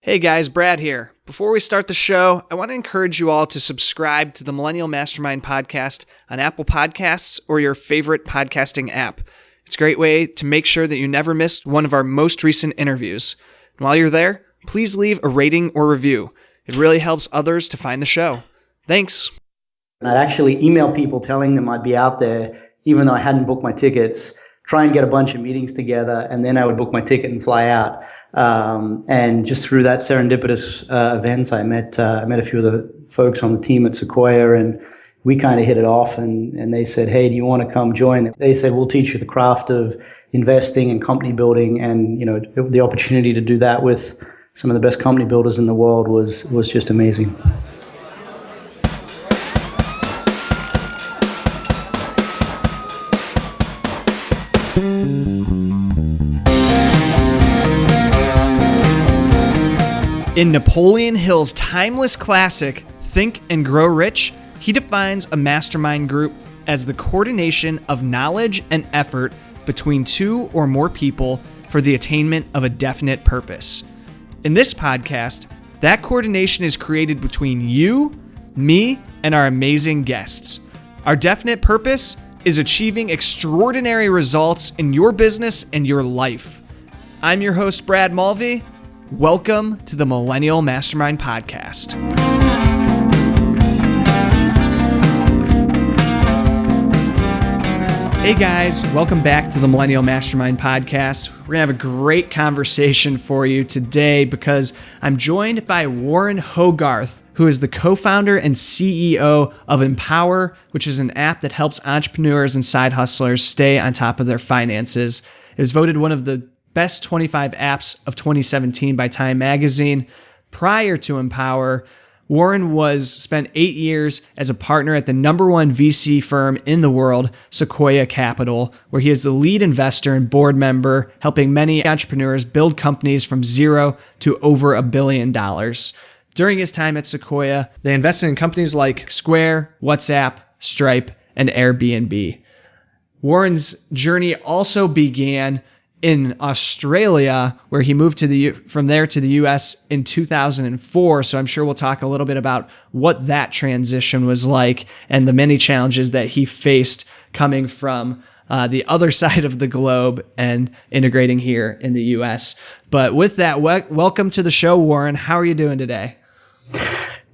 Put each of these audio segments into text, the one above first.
Hey guys, Brad here. Before we start the show, I want to encourage you all to subscribe to the Millennial Mastermind podcast on Apple Podcasts or your favorite podcasting app. It's a great way to make sure that you never miss one of our most recent interviews. And while you're there, please leave a rating or review. It really helps others to find the show. Thanks. I'd actually email people telling them I'd be out there, even though I hadn't booked my tickets, try and get a bunch of meetings together, and then I would book my ticket and fly out. And just through that serendipitous events, I met a few of the folks on the team at Sequoia, and we kind of hit it off. And they said, "Hey, do you want to come join?" They said, "We'll teach you the craft of investing and company building." And the opportunity to do that with some of the best company builders in the world was just amazing. In Napoleon Hill's timeless classic, Think and Grow Rich, he defines a mastermind group as the coordination of knowledge and effort between two or more people for the attainment of a definite purpose. In this podcast, that coordination is created between you, me, and our amazing guests. Our definite purpose is achieving extraordinary results in your business and your life. I'm your host, Brad Mulvey. Welcome to the Millennial Mastermind Podcast. Hey guys, welcome back to the Millennial Mastermind Podcast. We're going to have a great conversation for you today because I'm joined by Warren Hogarth, who is the co-founder and CEO of Empower, which is an app that helps entrepreneurs and side hustlers stay on top of their finances. It was voted one of the best 25 apps of 2017 by Time Magazine. Prior to Empower, Warren spent 8 years as a partner at the number one VC firm in the world, Sequoia Capital, where he is the lead investor and board member, helping many entrepreneurs build companies from zero to over $1 billion. During his time at Sequoia, they invested in companies like Square, WhatsApp, Stripe, and Airbnb. Warren's journey also began in Australia, where he moved from there to the U.S. in 2004. So I'm sure we'll talk a little bit about what that transition was like and the many challenges that he faced coming from the other side of the globe and integrating here in the U.S. But with that, welcome to the show, Warren. How are you doing today? Good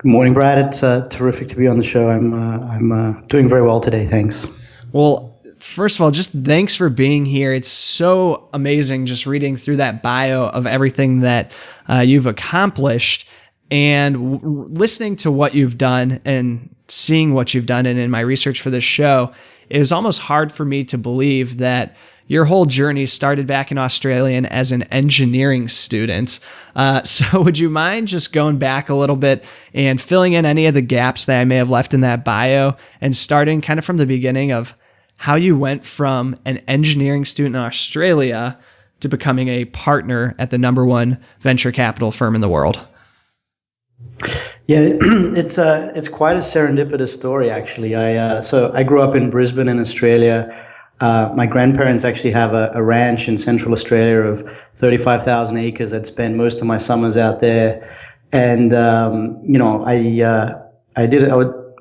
morning, Brad. It's terrific to be on the show. I'm doing very well today. Thanks. Well, first of all, just thanks for being here. It's so amazing just reading through that bio of everything that you've accomplished and listening to what you've done and seeing what you've done. And in my research for this show, it was almost hard for me to believe that your whole journey started back in Australia and as an engineering student. So would you mind just going back a little bit and filling in any of the gaps that I may have left in that bio and starting kind of from the beginning of how you went from an engineering student in Australia to becoming a partner at the number one venture capital firm in the world? Yeah, it's quite a serendipitous story, actually. I grew up in Brisbane in Australia. My grandparents actually have a ranch in Central Australia of 35,000 acres. I'd spend most of my summers out there, and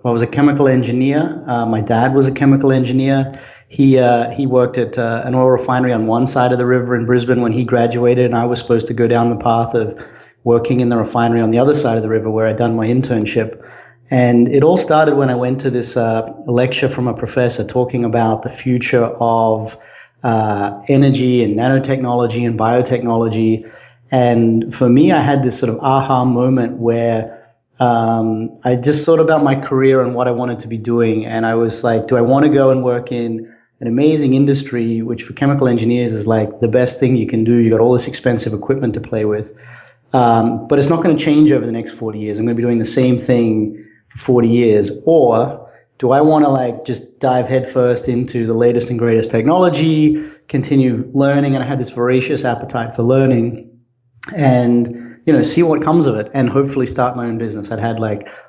I was a chemical engineer. My dad was a chemical engineer. He worked at an oil refinery on one side of the river in Brisbane when he graduated, and I was supposed to go down the path of working in the refinery on the other side of the river where I'd done my internship. And it all started when I went to this lecture from a professor talking about the future of energy and nanotechnology and biotechnology. And for me, I had this sort of aha moment where I just thought about my career and what I wanted to be doing. And I was like, do I want to go and work in an amazing industry, which for chemical engineers is like the best thing you can do? You got all this expensive equipment to play with. But it's not going to change over the next 40 years. I'm going to be doing the same thing for 40 years. Or do I want to just dive headfirst into the latest and greatest technology, continue learning? And I had this voracious appetite for learning and see what comes of it and hopefully start my own business. I'd had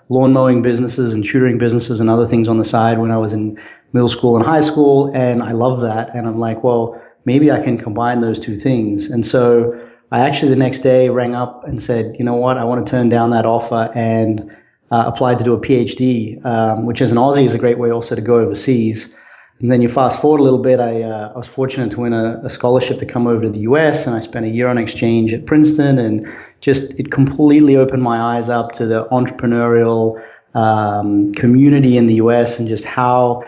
lawn mowing businesses and tutoring businesses and other things on the side when I was in middle school and high school. And I love that. And I'm like, well, maybe I can combine those two things. And so I actually the next day rang up and said, you know what, I want to turn down that offer and applied to do a PhD, which as an Aussie is a great way also to go overseas. And then you fast forward a little bit, I was fortunate to win a scholarship to come over to the US, and I spent a year on exchange at Princeton, and just it completely opened my eyes up to the entrepreneurial community in the US and just how,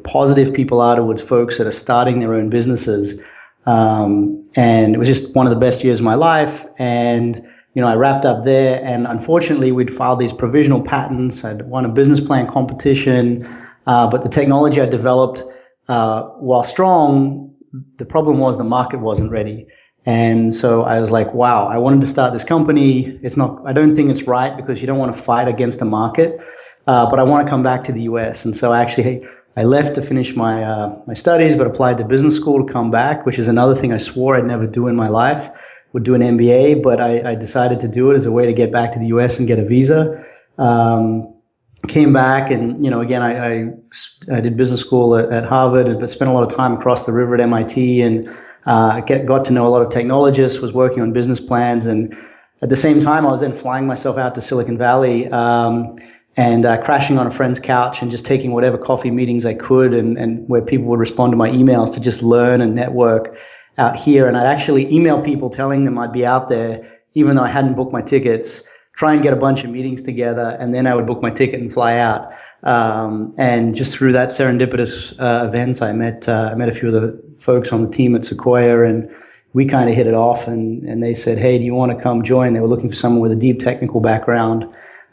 positive people are towards folks that are starting their own businesses. And it was just one of the best years of my life. And, I wrapped up there, and unfortunately we'd filed these provisional patents. I'd won a business plan competition, but the technology I developed, while strong, the problem was the market wasn't ready. And so I was like, wow, I wanted to start this company. I don't think it's right because you don't want to fight against the market, but I want to come back to the US. And so I left to finish my studies, but applied to business school to come back, which is another thing I swore I'd never do in my life. Would do an MBA, but I decided to do it as a way to get back to the US and get a visa. Came back and, again, I did business school at Harvard, but spent a lot of time across the river at MIT and got to know a lot of technologists, was working on business plans. And at the same time, I was then flying myself out to Silicon Valley and crashing on a friend's couch and just taking whatever coffee meetings I could and where people would respond to my emails to just learn and network out here. And I'd actually email people telling them I'd be out there, even though I hadn't booked my tickets, try and get a bunch of meetings together, and then I would book my ticket and fly out. And just through that serendipitous events, I met a few of the folks on the team at Sequoia, and we kind of hit it off. And they said, "Hey, do you want to come join?" They were looking for someone with a deep technical background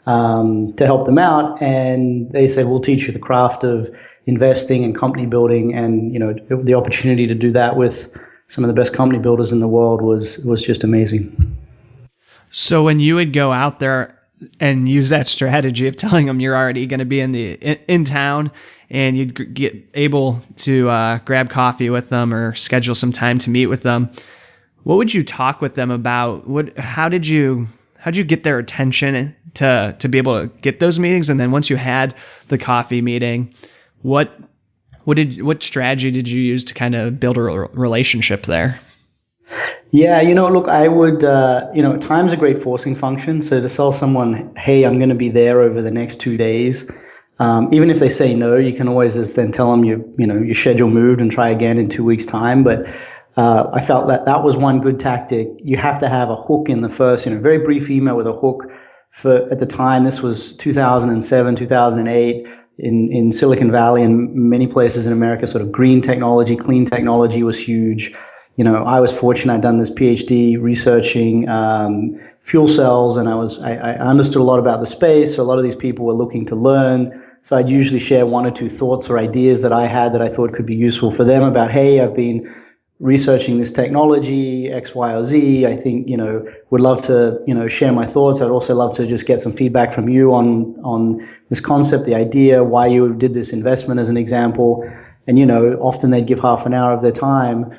to help them out, and they said, "We'll teach you the craft of investing and company building." And the opportunity to do that with some of the best company builders in the world was just amazing. So when you would go out there and use that strategy of telling them you're already going to be in town, and you'd get able to grab coffee with them or schedule some time to meet with them, what would you talk with them about? How did you get their attention to be able to get those meetings? And then once you had the coffee meeting, what strategy did you use to kind of build a relationship there? Yeah, look, I would, time's a great forcing function. So to tell someone, hey, I'm going to be there over the next 2 days, even if they say no, you can always just then tell them your schedule moved and try again in 2 weeks' time. But I felt that was one good tactic. You have to have a hook in the first, very brief email with a hook. At the time, this was 2007, 2008. In Silicon Valley and many places in America, sort of green technology, clean technology was huge. I was fortunate. I'd done this PhD researching fuel cells, and I understood a lot about the space. So a lot of these people were looking to learn. So I'd usually share one or two thoughts or ideas that I had that I thought could be useful for them about, hey, I've been researching this technology, X, Y, or Z. I think, would love to, share my thoughts. I'd also love to just get some feedback from you on this concept, the idea, why you did this investment as an example. And, often they'd give half an hour of their time.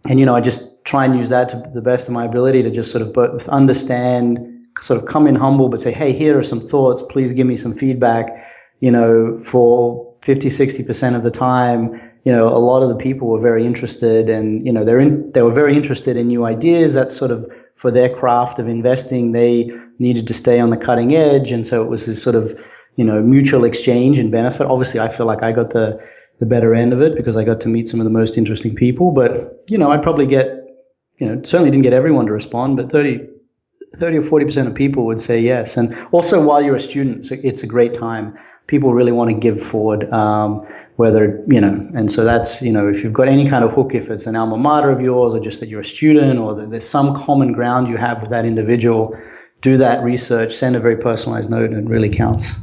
And, I just try and use that to the best of my ability to just sort of understand, sort of come in humble, but say, hey, here are some thoughts. Please give me some feedback. For 50, 60% of the time, a lot of the people were very interested, and, they were very interested in new ideas. That's sort of for their craft of investing. They needed to stay on the cutting edge. And so it was this sort of, mutual exchange and benefit. Obviously, I feel like I got the better end of it because I got to meet some of the most interesting people. But, I'd probably get, certainly didn't get everyone to respond, but 30 or 40% of people would say yes. And also while you're a student, it's a great time. People really want to give forward, and so that's, if you've got any kind of hook, if it's an alma mater of yours or just that you're a student or that there's some common ground you have with that individual, do that research, send a very personalized note, and it really counts.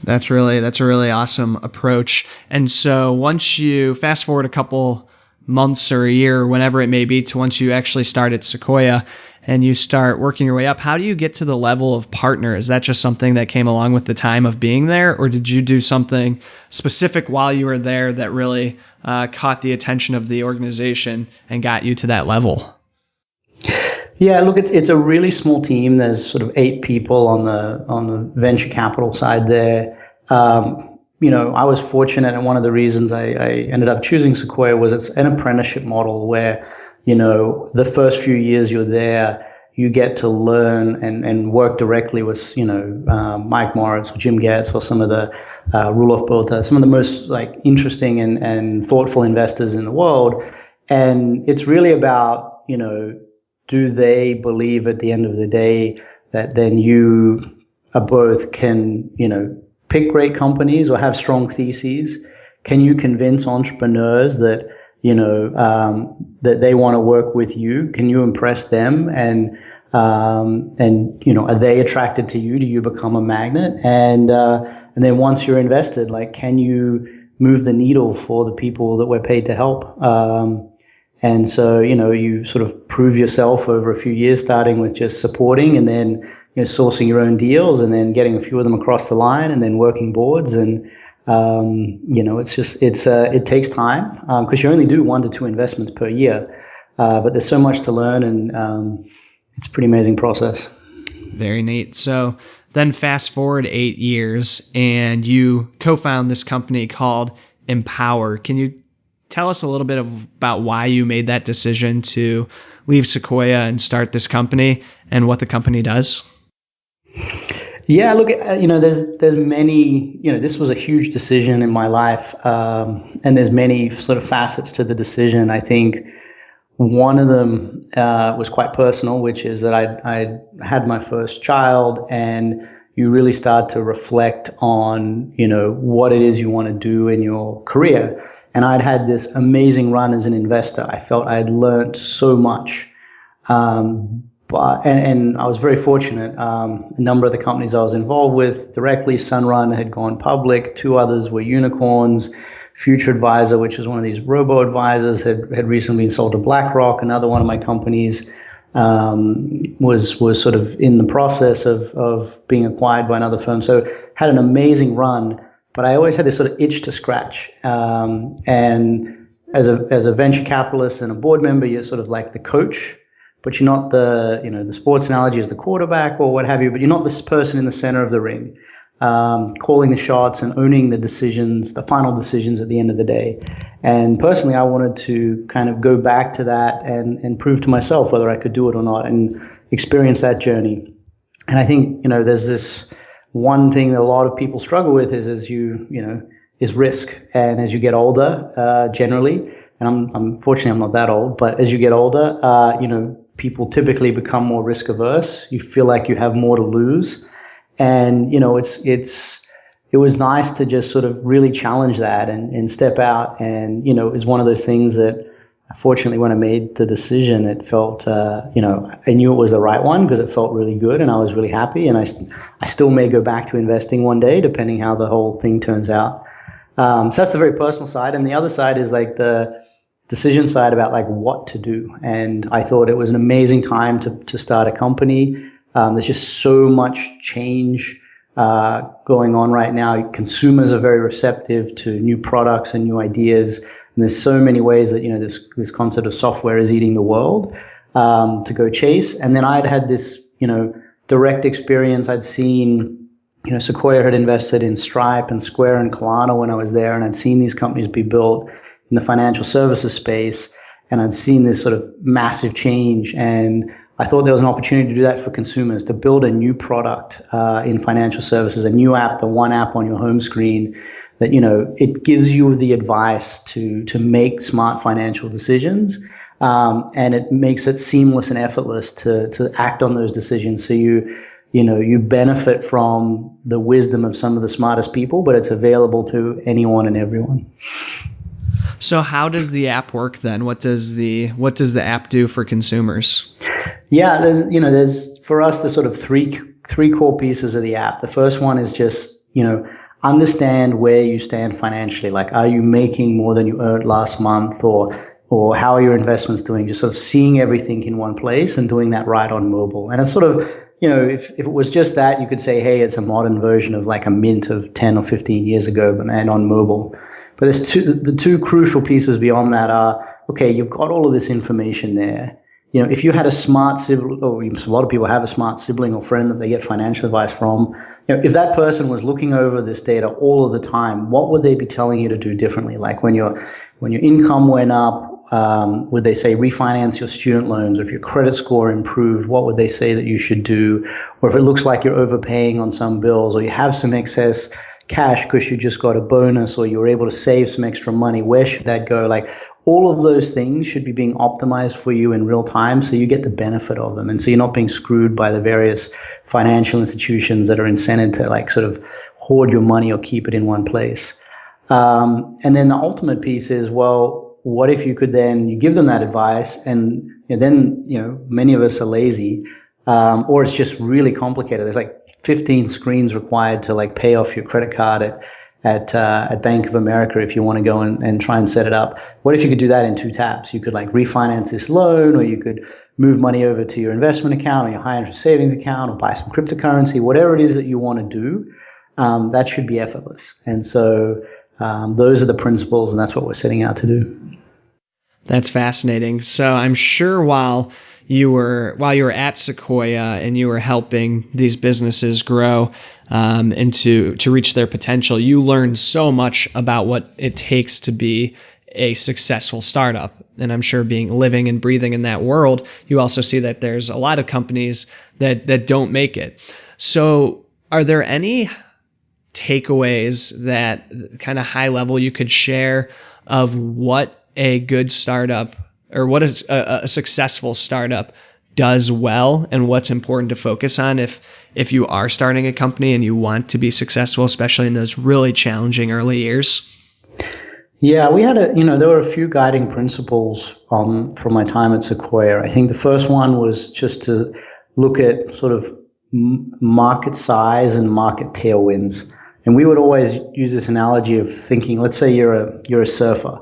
That's a really awesome approach. And so once you fast forward a couple months or a year, or whenever it may be, to once you actually start at Sequoia and you start working your way up, how do you get to the level of partner? Is that just something that came along with the time of being there, or did you do something specific while you were there that really caught the attention of the organization and got you to that level? Yeah, look, it's a really small team. There's sort of 8 people on the venture capital side there. I was fortunate, and one of the reasons I ended up choosing Sequoia was it's an apprenticeship model where, the first few years you're there, you get to learn and work directly with, Mike Moritz or Jim Getz or some of the Roelof Botha, some of the most like interesting and thoughtful investors in the world. And it's really about, do they believe at the end of the day that then you both can, pick great companies or have strong theses? Can you convince entrepreneurs that, that they want to work with you? Can you impress them? And are they attracted to you? Do you become a magnet? And then once you're invested, like, can you move the needle for the people that we're paid to help? And so, you sort of prove yourself over a few years, starting with just supporting and then, sourcing your own deals and then getting a few of them across the line and then working boards. And, it takes time, because you only do 1 to 2 investments per year. But there's so much to learn, and it's a pretty amazing process. Very neat. So then fast forward 8 years and you co-found this company called Empower. Can you tell us a little bit about why you made that decision to leave Sequoia and start this company and what the company does? Yeah, look, there's many, this was a huge decision in my life, and there's many sort of facets to the decision. I think one of them was quite personal, which is that I had my first child, and you really start to reflect on, what it is you want to do in your career. And I'd had this amazing run as an investor. I felt I had learned so much. And I was very fortunate. A number of the companies I was involved with directly, Sunrun had gone public. 2 others were unicorns. Future Advisor, which is one of these robo-advisors, had recently been sold to BlackRock. Another one of my companies was sort of in the process of being acquired by another firm. So had an amazing run, but I always had this sort of itch to scratch. And as a venture capitalist and a board member, you're sort of like the coach, but you're not the sports analogy is the quarterback or what have you, but you're not this person in the center of the ring, calling the shots and owning the decisions, the final decisions at the end of the day. And personally, I wanted to kind of go back to that and prove to myself whether I could do it or not and experience that journey. And I think, there's this one thing that a lot of people struggle with is is risk. And as you get older, generally, and unfortunately I'm not that old, but as you get older, people typically become more risk averse. You feel like you have more to lose. And, it was nice to just sort of really challenge that and step out. And, it was one of those things that, fortunately, when I made the decision, it felt, I knew it was the right one because it felt really good and I was really happy. And I still may go back to investing one day, depending how the whole thing turns out. So that's the very personal side. And the other side is like the decision side about like what to do. And I thought it was an amazing time to start a company. There's just so much change going on right now. Consumers are very receptive to new products and new ideas. And there's so many ways that, this concept of software is eating the world to go chase. And then I'd had this, direct experience. I'd seen, Sequoia had invested in Stripe and Square and Klarna when I was there. And I'd seen these companies be built in the financial services space. And I'd seen this sort of massive change. And I thought there was an opportunity to do that for consumers, to build a new product in financial services, a new app, the one app on your home screen that, it gives you the advice to make smart financial decisions. And it makes it seamless and effortless to act on those decisions. So you benefit from the wisdom of some of the smartest people, but it's available to anyone and everyone. So how does the app work then? What does the app do for consumers? Yeah, there's for us the sort of three core pieces of the app. The first one is just, understand where you stand financially. Like, are you making more than you earned last month, or how are your investments doing? Just sort of seeing everything in one place and doing that right on mobile. And it's sort of, if it was just that, you could say, hey, it's a modern version of like a Mint of 10 or 15 years ago, and on mobile. But the two crucial pieces beyond that are, okay, you've got all of this information there. If you had a smart sibling, or a lot of people have a smart sibling or friend that they get financial advice from, if that person was looking over this data all of the time, what would they be telling you to do differently? Like when your income went up, would they say refinance your student loans? Or if your credit score improved, what would they say that you should do? Or if it looks like you're overpaying on some bills, or you have some excess cash because you just got a bonus, or you were able to save some extra money, where should that go? Like, all of those things should be being optimized for you in real time so you get the benefit of them. And so you're not being screwed by the various financial institutions that are incented to like sort of hoard your money or keep it in one place. And then the ultimate piece is, well, what if you could then, you give them that advice and then, many of us are lazy, or it's just really complicated. There's like 15 screens required to like pay off your credit card at Bank of America if you want to go and try and set it up. What if you could do that in 2 taps? You could like refinance this loan, or you could move money over to your investment account or your high interest savings account, or buy some cryptocurrency, whatever it is that you want to do. That should be effortless. And so those are the principles, and that's what we're setting out to do. That's fascinating. So I'm sure while you were at Sequoia and you were helping these businesses grow and to reach their potential, you learned so much about what it takes to be a successful startup. And I'm sure living and breathing in that world, you also see that there's a lot of companies that don't make it. So are there any takeaways that kind of high level you could share of what a good startup, or what is a successful startup does well, and what's important to focus on if you are starting a company and you want to be successful, especially in those really challenging early years? Yeah, we had there were a few guiding principles from my time at Sequoia. I think the first one was just to look at sort of market size and market tailwinds. And we would always use this analogy of thinking, let's say you're a surfer.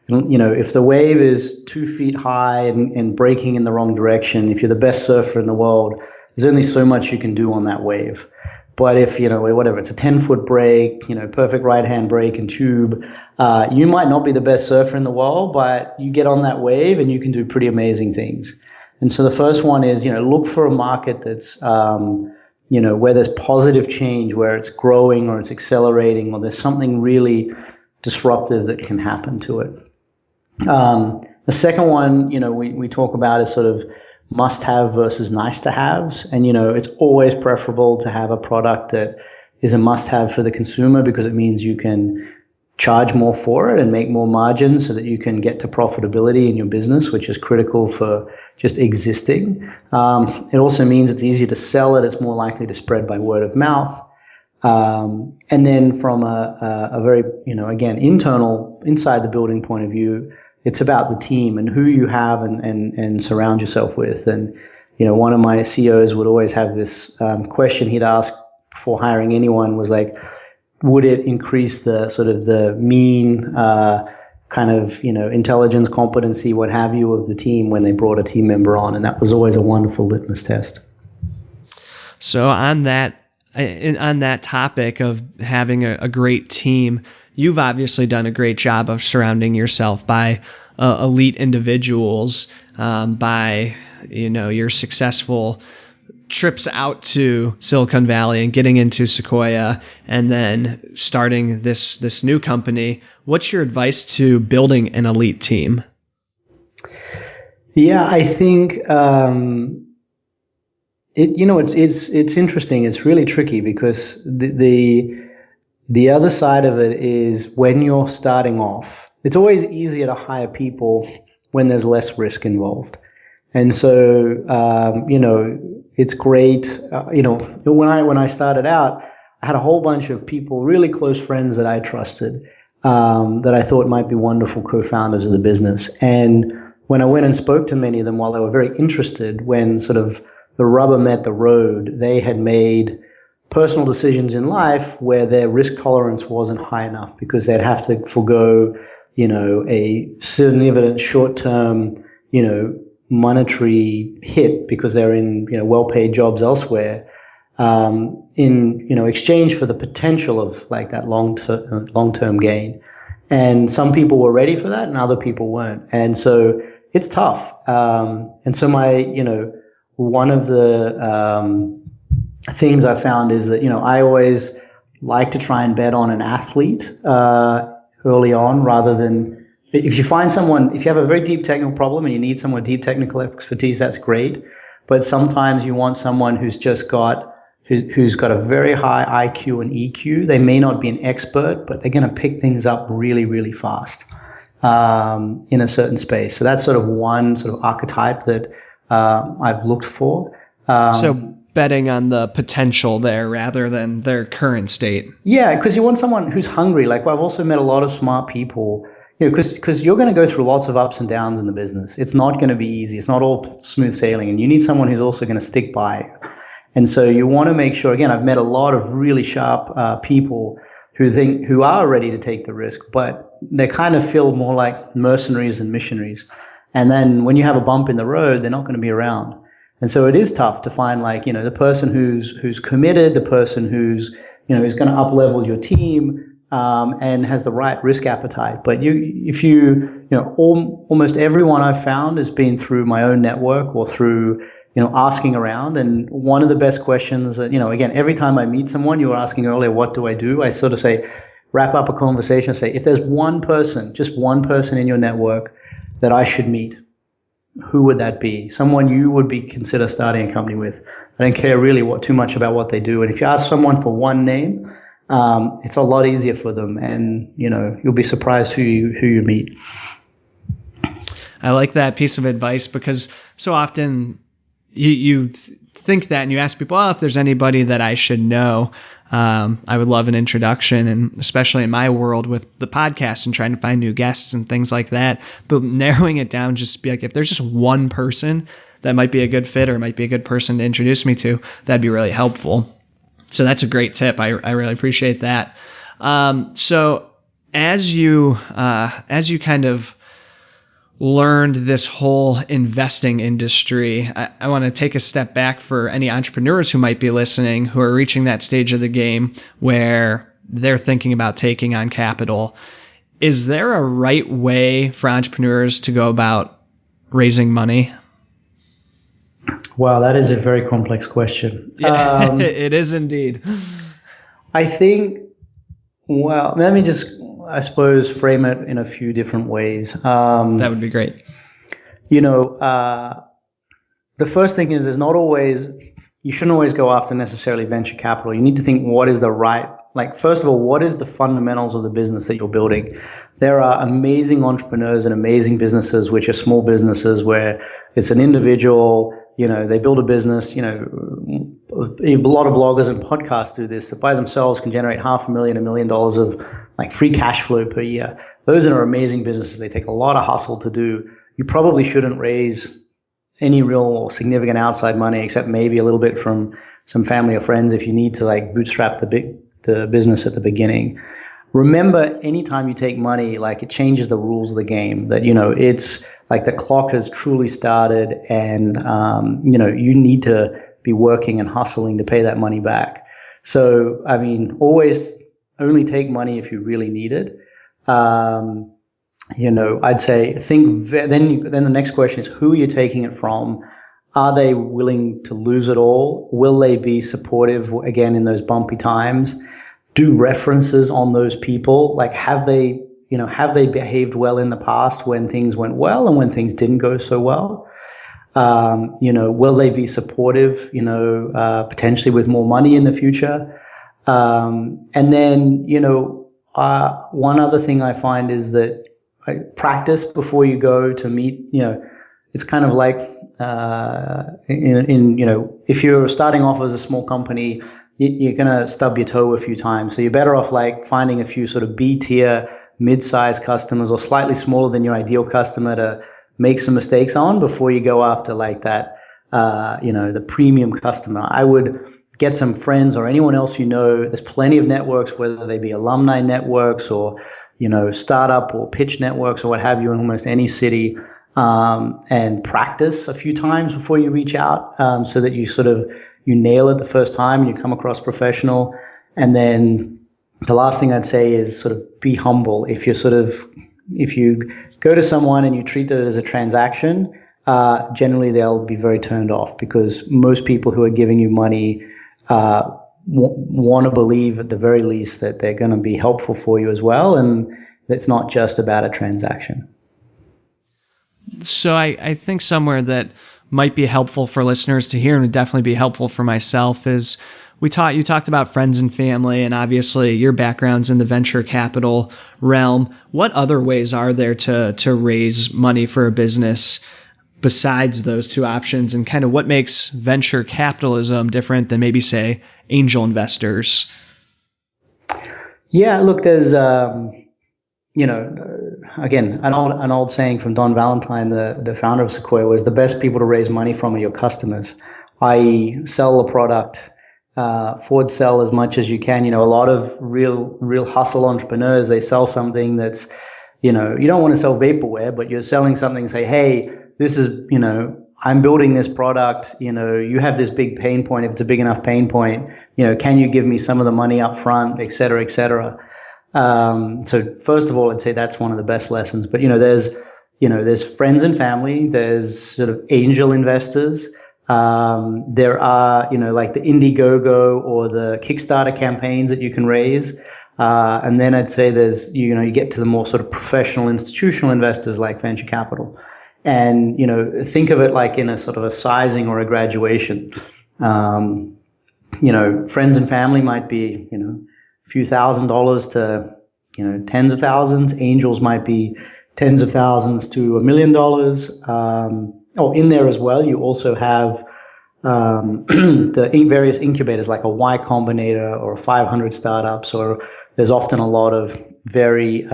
If the wave is 2 feet high and breaking in the wrong direction, if you're the best surfer in the world, there's only so much you can do on that wave. But if, whatever, it's a 10-foot break, perfect right-hand break and tube, you might not be the best surfer in the world, but you get on that wave and you can do pretty amazing things. And so the first one is, look for a market that's, where there's positive change, where it's growing or it's accelerating, or there's something really disruptive that can happen to it. The second one, we talk about is sort of must-have versus nice-to-haves. And, it's always preferable to have a product that is a must-have for the consumer, because it means you can charge more for it and make more margins so that you can get to profitability in your business, which is critical for just existing. It also means it's easier to sell it. It's more likely to spread by word of mouth. And then from a very, again, inside the building point of view, it's about the team and who you have and surround yourself with. And, one of my CEOs would always have this question he'd ask before hiring anyone was like, would it increase the sort of the mean kind of, intelligence, competency, what have you, of the team when they brought a team member on? And that was always a wonderful litmus test. So on that topic of having a great team, you've obviously done a great job of surrounding yourself by elite individuals, by your successful trips out to Silicon Valley and getting into Sequoia, and then starting this new company. What's your advice to building an elite team? Yeah, I think it's interesting. It's really tricky because the other side of it is when you're starting off, it's always easier to hire people when there's less risk involved. And so, it's great. When I started out, I had a whole bunch of people, really close friends that I trusted, that I thought might be wonderful co-founders of the business. And when I went and spoke to many of them, while they were very interested, when sort of the rubber met the road, they had made personal decisions in life where their risk tolerance wasn't high enough because they'd have to forego, a significant short-term, monetary hit because they're in, well-paid jobs elsewhere, in, exchange for the potential of like that long-term gain. And some people were ready for that and other people weren't. And so it's tough. And so one of the things I found is that, I always like to try and bet on an athlete early on rather than, if you find someone, if you have a very deep technical problem and you need someone with deep technical expertise, that's great. But sometimes you want someone who's got a very high IQ and EQ. They may not be an expert, but they're going to pick things up really, really fast in a certain space. So that's sort of one sort of archetype that I've looked for. So betting on the potential there rather than their current state. Yeah, because you want someone who's hungry. Like, I've also met a lot of smart people, because you're going to go through lots of ups and downs in the business. It's not going to be easy. It's not all smooth sailing, and you need someone who's also going to stick by. And so you want to make sure, again, I've met a lot of really sharp people who are ready to take the risk, but they kind of feel more like mercenaries and missionaries. And then when you have a bump in the road, they're not going to be around. And so it is tough to find, like, the person who's committed, the person who's going to up-level your team, and has the right risk appetite. But almost everyone I've found has been through my own network or through, asking around. And one of the best questions that, again, every time I meet someone, you were asking earlier, what do? I sort of say, wrap up a conversation, say, if there's one person, just one person in your network that I should meet, who would that be? Someone you would consider starting a company with. I don't care really too much about what they do. And if you ask someone for one name, it's a lot easier for them, and you'll be surprised who you meet. I like that piece of advice, because so often you think that and you ask people, if there's anybody that I should know, I would love an introduction, and especially in my world with the podcast and trying to find new guests and things like that. But narrowing it down, just be like, if there's just one person that might be a good fit or might be a good person to introduce me to, that'd be really helpful. So that's a great tip. I really appreciate that. So as you kind of learned this whole investing industry, I want to take a step back for any entrepreneurs who might be listening, who are reaching that stage of the game where they're thinking about taking on capital. Is there a right way for entrepreneurs to go about raising money? Wow, that is a very complex question. It is indeed. I think, well, let me just, I suppose, frame it in a few different ways. That would be great. The first thing is you shouldn't always go after necessarily venture capital. You need to think, what is the right, first of all, what is the fundamentals of the business that you're building? There are amazing entrepreneurs and amazing businesses, which are small businesses where it's an individual, they build a business, a lot of bloggers and podcasts do this, that by themselves can generate $500,000, $1 million of free cash flow per year. Those are amazing businesses. They take a lot of hustle to do. You probably shouldn't raise any real or significant outside money, except maybe a little bit from some family or friends if you need to bootstrap the business at the beginning. Remember, anytime you take money, it changes the rules of the game. That it's like the clock has truly started, and you need to be working and hustling to pay that money back. So, I mean, always only take money if you really need it. I'd say then the next question is, who are you taking it from? Are they willing to lose it all? Will they be supportive again in those bumpy times? Do references on those people. Have they behaved well in the past when things went well and when things didn't go so well? Will they be supportive, potentially with more money in the future? And then, one other thing I find is that practice before you go to meet, it's kind of like, if you're starting off as a small company, you're going to stub your toe a few times. So you're better off finding a few sort of B-tier, mid-sized customers or slightly smaller than your ideal customer to make some mistakes on before you go after that, the premium customer. I would get some friends or anyone else there's plenty of networks, whether they be alumni networks or, startup or pitch networks or what have you in almost any city, and practice a few times before you reach out, so that you nail it the first time and you come across professional. And then the last thing I'd say is sort of be humble. If you go to someone and you treat it as a transaction, generally they'll be very turned off, because most people who are giving you money want to believe at the very least that they're going to be helpful for you as well. And It's not just about a transaction. So I think somewhere that might be helpful for listeners to hear and would definitely be helpful for myself is you talked about friends and family, and obviously your background's in the venture capital realm. What other ways are there to raise money for a business besides those two options, and kind of what makes venture capitalism different than maybe, say, angel investors? Yeah, look, there's again, an old saying from Don Valentine, the founder of Sequoia, was the best people to raise money from are your customers, i.e. sell the product, forward sell as much as you can. A lot of real hustle entrepreneurs, they sell something that's, you don't want to sell vaporware, but you're selling something, say, hey, this is, I'm building this product, you have this big pain point. If it's a big enough pain point, can you give me some of the money up front, et cetera, et cetera. So first of all, I'd say that's one of the best lessons. But there's friends and family. There's sort of angel investors. There are like the Indiegogo or the Kickstarter campaigns that you can raise. And then I'd say there's you get to the more sort of professional institutional investors like venture capital. And think of it like in a sort of a sizing or a graduation. Friends and family might be few $1,000s to tens of thousands. Angels might be tens of thousands to $1 million. In there as well, you also have the various incubators like a Y Combinator or 500 startups, or there's often a lot of very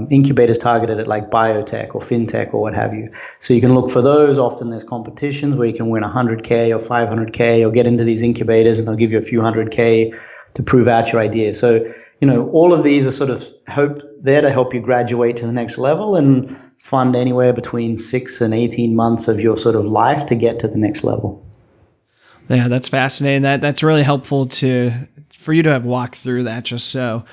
incubators targeted at like biotech or fintech or what have you. So you can look for those. Often there's competitions where you can win 100K or 500K or get into these incubators and they'll give you a few 100K to prove out your idea. So, all of these are sort of there to help you graduate to the next level and fund anywhere between 6 and 18 months of your sort of life to get to the next level. Yeah, that's fascinating. That's really helpful for you to have walked through that, just so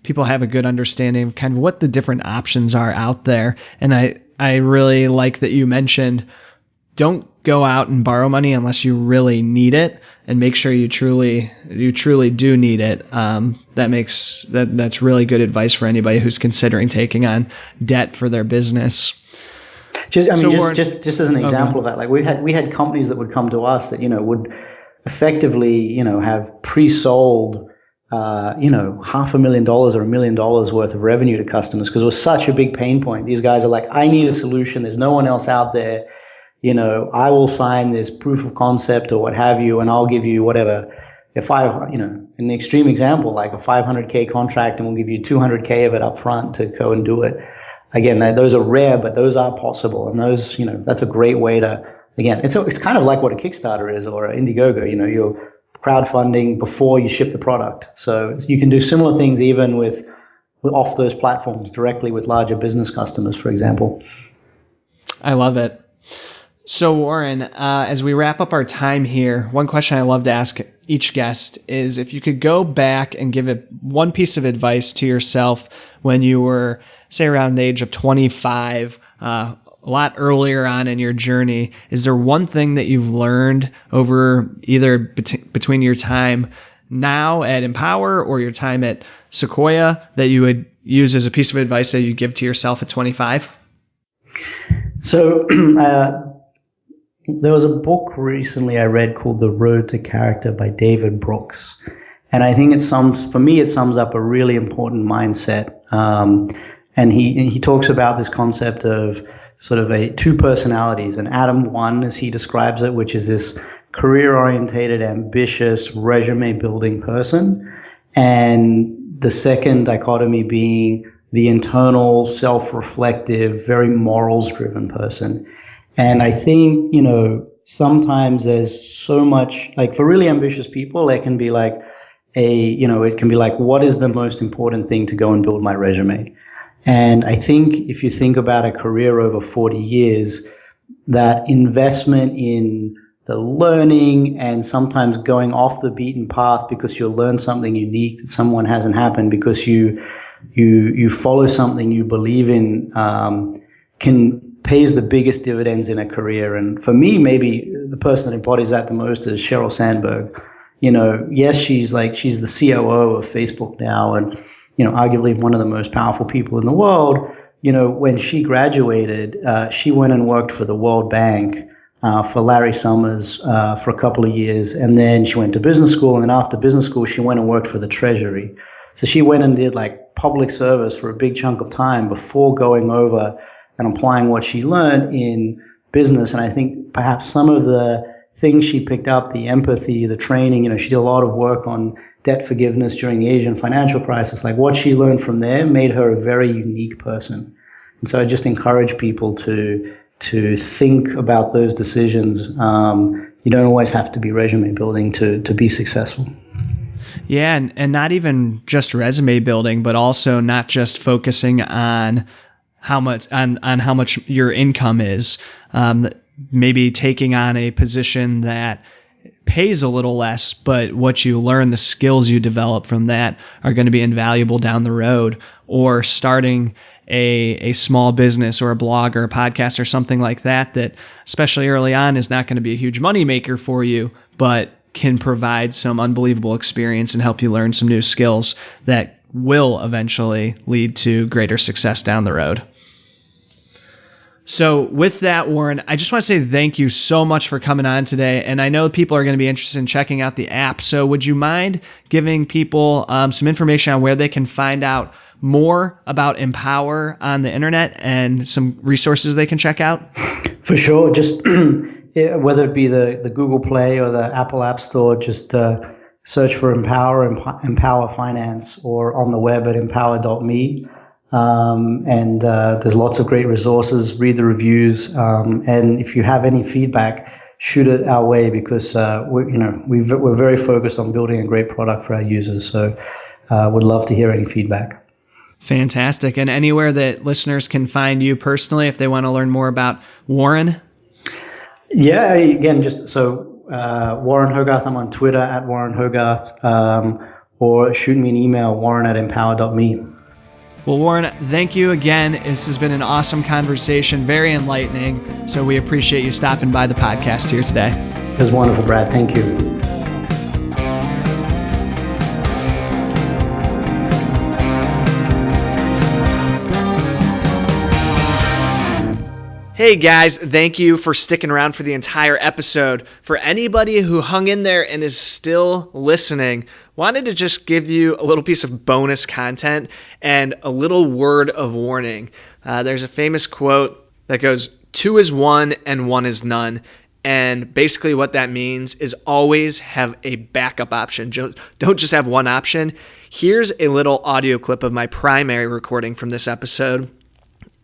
people have a good understanding of kind of what the different options are out there. And I really like that you mentioned don't go out and borrow money unless you really need it, and make sure you truly do need it. That's really good advice for anybody who's considering taking on debt for their business. Just as an example of that, like we had companies that would come to us that would effectively have pre-sold $500,000 or $1 million worth of revenue to customers because it was such a big pain point. These guys are like, I need a solution. There's no one else out there. I will sign this proof of concept or what have you, and I'll give you whatever. If in the extreme example, like a 500K contract, and we'll give you 200K of it up front to go and do it. Again, those are rare, but those are possible. And those, that's a great way to, again, it's kind of like what a Kickstarter is or an Indiegogo. You're crowdfunding before you ship the product. So you can do similar things even with off those platforms directly with larger business customers, for example. I love it. So Warren, as we wrap up our time here, one question I love to ask each guest is if you could go back and give one piece of advice to yourself when you were, say, around the age of 25, a lot earlier on in your journey, is there one thing that you've learned over either between your time now at Empower or your time at Sequoia that you would use as a piece of advice that you give to yourself at 25? So there was a book recently I read called The Road to Character by David Brooks. And I think it sums up a really important mindset. And he talks about this concept of sort of two personalities. And Adam 1, as he describes it, which is this career-orientated, ambitious, resume-building person. And the second dichotomy being the internal, self-reflective, very morals-driven person. And I think, sometimes there's so much, like for really ambitious people, it can be like what is the most important thing to go and build my resume? And I think if you think about a career over 40 years, that investment in the learning and sometimes going off the beaten path because you'll learn something unique that someone hasn't happened because you follow something you believe in, pays the biggest dividends in a career. And for me, maybe the person that embodies that the most is Sheryl Sandberg. Yes, she's the COO of Facebook now, and arguably one of the most powerful people in the world, when she graduated, she went and worked for the World Bank for Larry Summers for a couple of years. And then she went to business school. And then after business school, she went and worked for the Treasury. So she went and did like public service for a big chunk of time before going over and applying what she learned in business. And I think perhaps some of the things she picked up, the empathy, the training, she did a lot of work on debt forgiveness during the Asian financial crisis. Like what she learned from there made her a very unique person. And so I just encourage people to think about those decisions. You don't always have to be resume building to be successful. Yeah, and not even just resume building, but also not just focusing on how much your income is. Maybe taking on a position that pays a little less, but what you learn, the skills you develop from that are going to be invaluable down the road. Or starting a small business or a blog or a podcast or something like that, especially early on, is not going to be a huge money maker for you, but can provide some unbelievable experience and help you learn some new skills that will eventually lead to greater success down the road. So with that, Warren, I just want to say thank you so much for coming on today. And I know people are going to be interested in checking out the app. So would you mind giving people some information on where they can find out more about Empower on the internet and some resources they can check out? For sure. Just whether it be the Google Play or the Apple App Store, just search for Empower Finance, or on the web at empower.me. And there's lots of great resources. Read the reviews, and if you have any feedback, shoot it our way, because we're very focused on building a great product for our users. So would love to hear any feedback. Fantastic. And anywhere that listeners can find you personally if they want to learn more about Warren? Yeah, again, just so Warren Hogarth. I'm on Twitter at Warren Hogarth, or shoot me an email, warren@empower.me. Well, Warren, thank you again. This has been an awesome conversation, very enlightening. So we appreciate you stopping by the podcast here today. It was wonderful, Brad. Thank you. Hey guys, thank you for sticking around for the entire episode. For anybody who hung in there and is still listening, wanted to just give you a little piece of bonus content and a little word of warning. There's a famous quote that goes, 2 is 1 and 1 is none. And basically what that means is always have a backup option. Don't just have one option. Here's a little audio clip of my primary recording from this episode.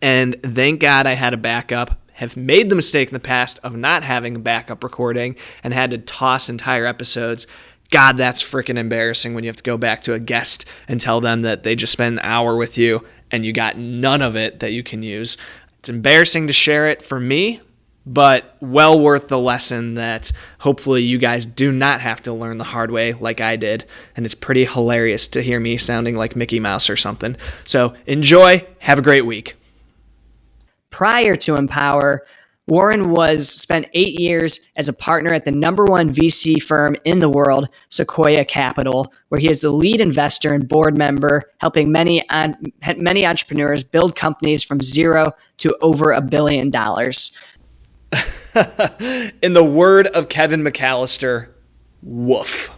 And thank God I had a backup. Have made the mistake in the past of not having a backup recording and had to toss entire episodes. God, that's freaking embarrassing when you have to go back to a guest and tell them that they just spent an hour with you and you got none of it that you can use. It's embarrassing to share it for me, but well worth the lesson that hopefully you guys do not have to learn the hard way like I did. And it's pretty hilarious to hear me sounding like Mickey Mouse or something. So enjoy. Have a great week. Prior to Empower, Warren spent 8 years as a partner at the #1 VC firm in the world, Sequoia Capital, where he is the lead investor and board member, helping many entrepreneurs build companies from zero to over $1 billion. In the word of Kevin McAllister, woof.